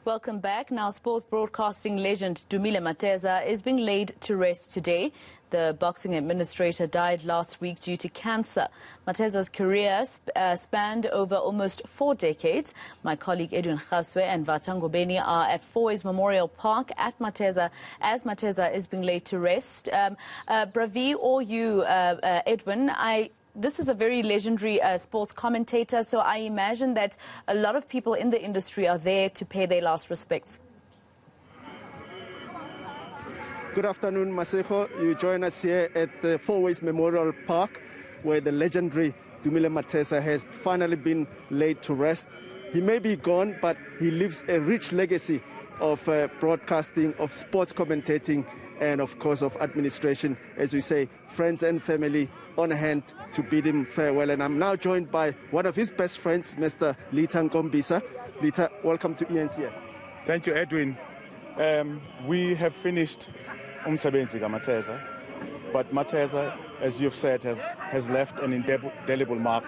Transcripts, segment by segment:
Welcome back. Now, sports broadcasting legend Dumile Mateza is being laid to rest today. The boxing administrator died last week due to cancer. Mateza's career spanned over almost 4 decades. My colleague Edwin Khaswe and Vatango Beni are at Fourways Memorial Park at Mateza as Mateza is being laid to rest. Bravi or you, Edwin, this is a very legendary sports commentator, so I imagine that a lot of people in the industry are there to pay their last respects. Good afternoon, Maseko. You join us here at the Fourways Memorial Park, where the legendary Dumile Mateza has finally been laid to rest. He may be gone, but he leaves a rich legacy of broadcasting, of sports commentating, and of course of administration, as we say, friends and family on hand to bid him farewell. And I'm now joined by one of his best friends, Mr. Lita Nkombisa. Lita, welcome to ENC. Thank you, Edwin. We have finished umsebenzi Mateza, but Mateza, as you've said, has left an indelible mark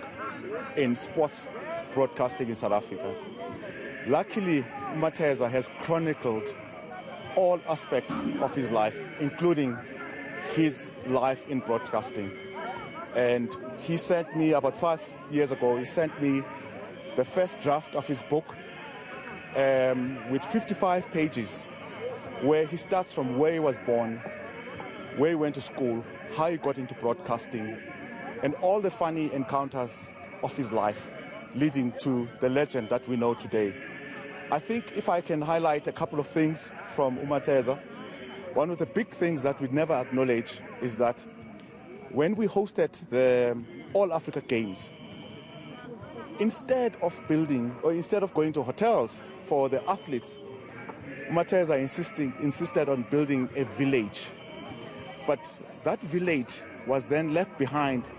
in sports broadcasting in South Africa. Luckily, Mateza has chronicled all aspects of his life, including his life in broadcasting. And he sent me, about 5 years ago, he sent me the first draft of his book with 55 pages, where he starts from where he was born, where he went to school, how he got into broadcasting, and all the funny encounters of his life leading to the legend that we know today. I think if I can highlight a couple of things from Mateza, one of the big things that we never acknowledge is that when we hosted the All Africa Games, instead of going to hotels for the athletes, Mateza insisted on building a village. But that village was then left behind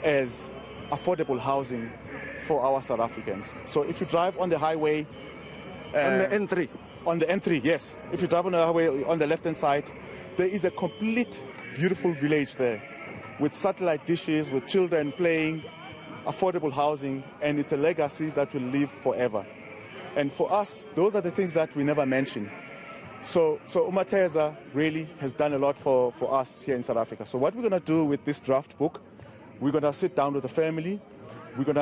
as affordable housing for our South Africans. So if you drive on the highway, on the N3. On the N3, yes. If you drive on the highway on the left-hand side, there is a complete beautiful village there with satellite dishes, with children playing, affordable housing, and it's a legacy that will live forever. And for us, those are the things that we never mention. So Mateza really has done a lot for us here in South Africa. So what we're going to do with this draft book, we're going to sit down with the family, we're going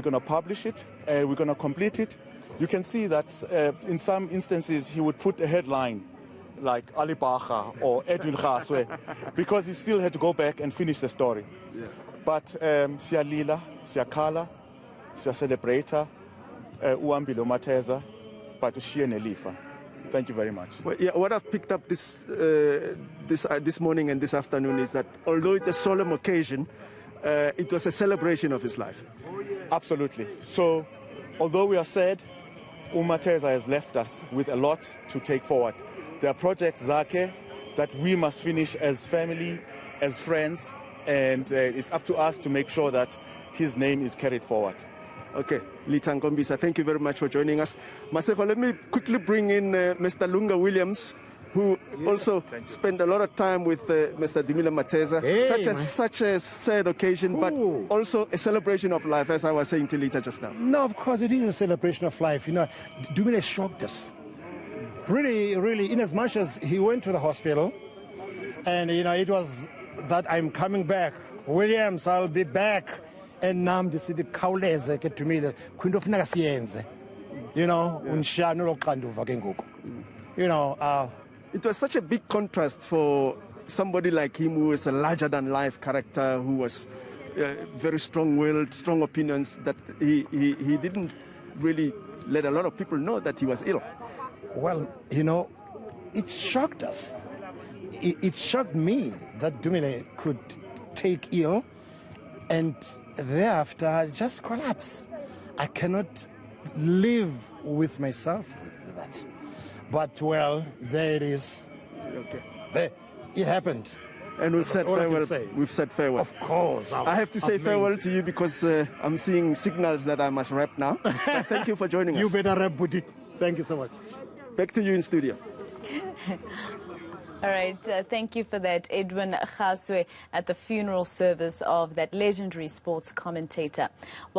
to publish it, and we're going to complete it. You can see that in some instances he would put a headline like Ali Bacha or Edwin Khaswe because he still had to go back and finish the story. Yeah. But siyalila, siyakhala, siyacelebrata Dumile Mateza, but ushiye nelifa. Thank you very much. Well, yeah, what I've picked up this morning and this afternoon is that although it's a solemn occasion, it was a celebration of his life. Absolutely. So although we are sad, Mateza has left us with a lot to take forward. There are projects, Zake, that we must finish as family, as friends, and it's up to us to make sure that his name is carried forward. Okay, Lita Nkombisa, thank you very much for joining us. Maseko, let me quickly bring in Mr. Lunga Williams, who also spent a lot of time with Mr. Dumile Mateza. Hey, such a sad occasion, but also a celebration of life, as I was saying to Lita just now. No, of course, it is a celebration of life. You know, Dumile shocked us. Really, really, in as much as he went to the hospital, and, you know, it was that I'm coming back. Williams, I'll be back. And now the city kauleze ke Dumile kwinto funeka siyenze. You know, unshano loxanduva ke ngoku. You know, it was such a big contrast for somebody like him who was a larger-than-life character, who was very strong-willed, strong opinions, that he didn't really let a lot of people know that he was ill. Well, you know, it shocked us. It shocked me that Dumile could take ill and thereafter just collapse. I cannot live with myself with that. But, well, there it is. Okay. There, it happened. And we've said farewell. We've said farewell. Of course. I have to say farewell to you because I'm seeing signals that I must wrap now. Thank you for joining us. You better wrap, Buti. Thank you so much. Back to you in studio. All right, thank you for that, Edwin Khaswe, at the funeral service of that legendary sports commentator.